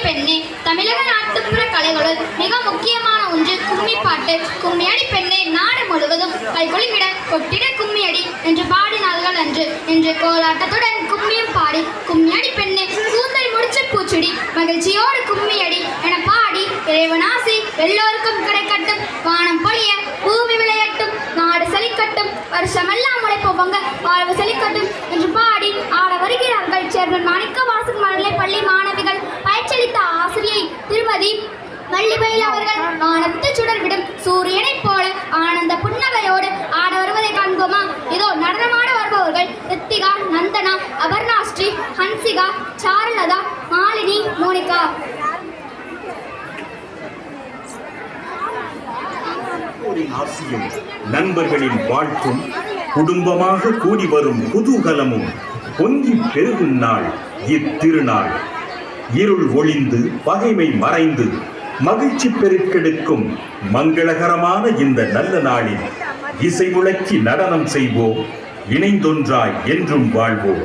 பெண்ணே. தமிழக நாட்டுப்புற கலைகளுள் மிக முக்கியமான ஒன்று கும்மி பாட்டு. கும்மியடி பெண்ணே நாடு முழுவதும் கைகுலுங்கிட கொட்டிட கும்மியடி என்று பாடினார்கள் அன்று. இன்று கோலாட்டத்துடன் கும்மியும் பாடி கும்மியடி பெண்ணே கூந்தல் முடிச்சு பூச்சுடி மகிழ்ச்சியோடு கும்மியடி என பாடி இறைவனாசி எல்லோருக்கும் கிடைக்கட்டும், வானம் பொழிய பூமி விளையட்டும், நாடு செழிக்கட்டும், வருஷமெல்லாம் உழைப்பவங்க வாழ்வு செழிக்கட்டும் என்று பாடி ஆட வருகிறார்கள் சேர்மன் மாணிக்க வாசன் மழலை பள்ளி மாணவிகள். பயிற்சியளித்த ஆசிரியை திருமதி வள்ளிபயில் அவர்கள் வானத்து சுடர் விடும் சூரியனை போல ஆனந்த புன்னகையோடு ஆட வருவதை காண்போமா? இதோ நடனமாட வருபவர்கள் ரித்திகா, நந்தனா, அபர்ணா ஸ்ரீ, ஹன்சிகா, சாருலதா, மாலினி, மோனிகா. ஆசியும் நண்பர்களின் வாழ்த்தும் குடும்பமாக கூடி வரும் குதூகலமும் பொங்கி பெருகும் நாள் இத்திருநாள். இருள் ஒளிந்து பகைமை மறைந்து மகிழ்ச்சி பெருக்கெடுக்கும் மங்களகரமான இந்த நல்ல நாளில் இசை முழக்கி நடனம் செய்வோம், இணைந்தொன்றாய் என்றும் வாழ்வோம்.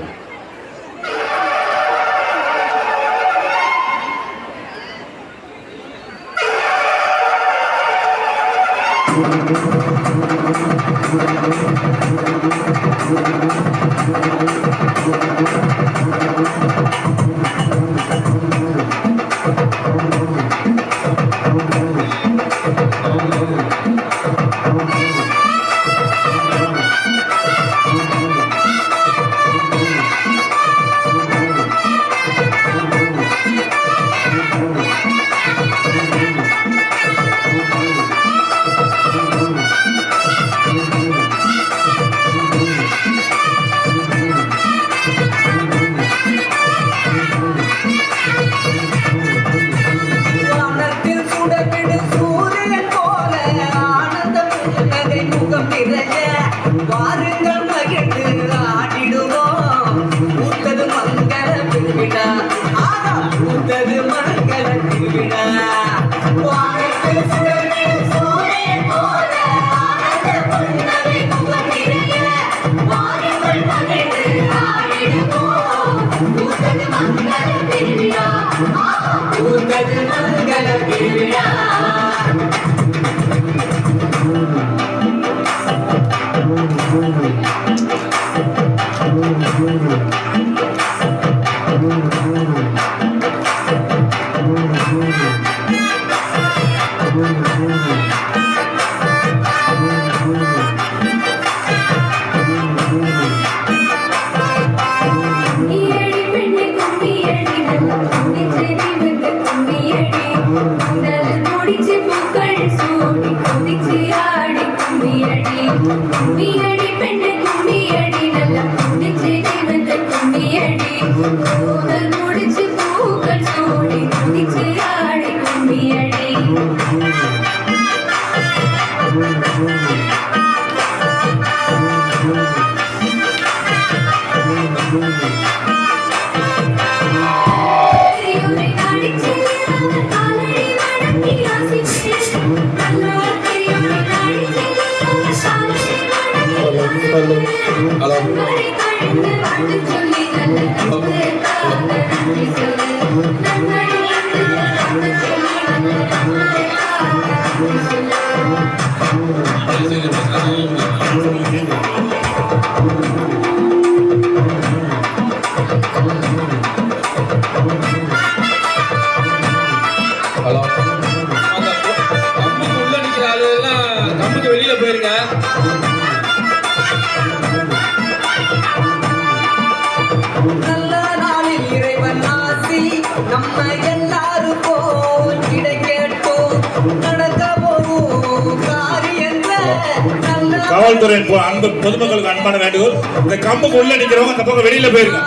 காவல்துறை அன்பு பொதுமக்களுக்கு அன்பான வேண்டுகோள், இந்த கம்புக்கு உள்ள நிக்கிறவங்க அந்த பக்கம் வெளியில போயிருங்க.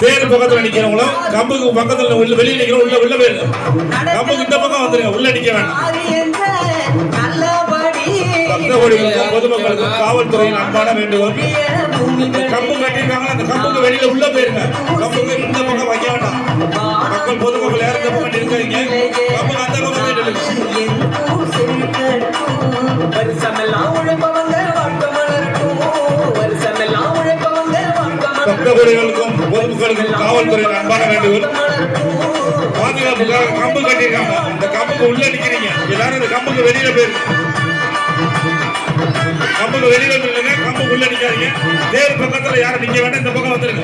தேர் பக்கத்துல நிக்கிறவங்களும் கம்புக்கு பக்கத்துல வெளியில நிக்கிறவங்க உள்ள போயிருங்க. கம்புக்கு இந்த பக்கம் வந்துருங்க, உள்ள நிக்க வேண்டாம். பொதுமக்களுக்கு காவல்துறையின் அன்பான வேண்டுகோள், கம்பு கட்டிருக்காங்க அந்த கம்புக்கு வெளியில உள்ள போயிருங்க. கம்புக்கு இந்த பக்கம் வைக்க வேண்டாம். மக்கள் பொதுமக்கள் யாரும் இந்த பக்கம் இருக்காங்க, கம்புக்கு அந்த பக்கம் பக்தகோடிகளுக்கும் பொதுமக்களுக்கும் காவல்துறையின் அன்பான வேண்டுகோள், பாதுகாப்பு அதுக்காக கம்பு கட்டியிருக்காங்க. இந்த கம்புக்கு உள்ள நிக்கிறீங்க எல்லாரும், இந்த கம்புக்கு வெளியில போயிருங்க. கம்புக்கு வெளியில வந்துருங்க, கம்புக்கு உள்ள நிக்காதீங்க. தேர் பக்கத்துல யாரும் நிக்க வேண்டாம், இந்த பக்கம் வந்துருங்க.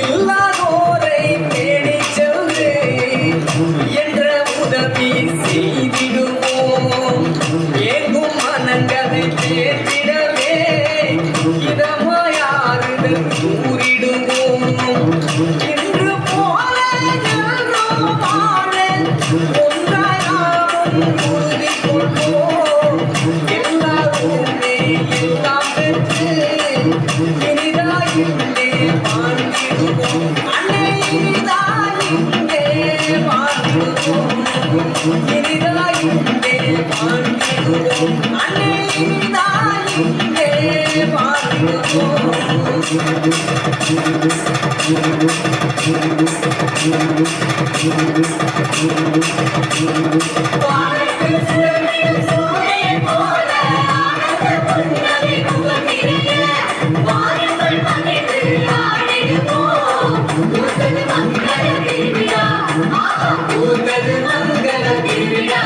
இல்லாதோரை தேடிச் சென்று என்ற உதவி செய்திடுவோம். ஏங்கும் மனங்களை தேர்ந்திடவே இதமாயாறுதல் கூறிடுவோம். இன்று போல எல்லோரும் வாழ ஒன்றாயாவும் உறுதி கொள்வோம். எல்லாருமே எல்லாம் பெற்று இனிதாயின்றே வாழ்ந்திடுவோம். அன்னையினிதாயின்றே வாழ்ந்திடுவோம். இனிதாயின்றே வாழ்ந்திடுவோம். அன்னையினிதாயின்றே வாழ்ந்திடுவோம். வானத்தில் சுடர்மிகும் சூரியன் போல ஆனந்த பொன்னகை முகத்திரைய வாருங்கள் மகிழ்ந்து ஆடிடுவோம். ஊர்வது மங்கள திருவிழா, ஊர்வது மங்கள திருவிழா.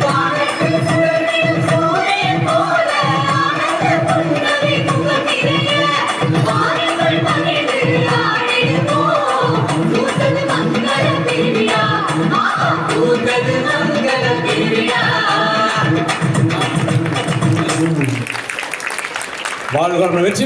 வானத்தில் சுடர்மிகும் சூரியன் போல ஆனந்த பொன்னகை முகத்திரைய வாருங்கள் மகிழ்ந்து ஆடிடுவோம். ஊர்வது மங்கள திருவிழா, ஊர்வது மங்கள திருவிழா. வாழ்க வெற்றி.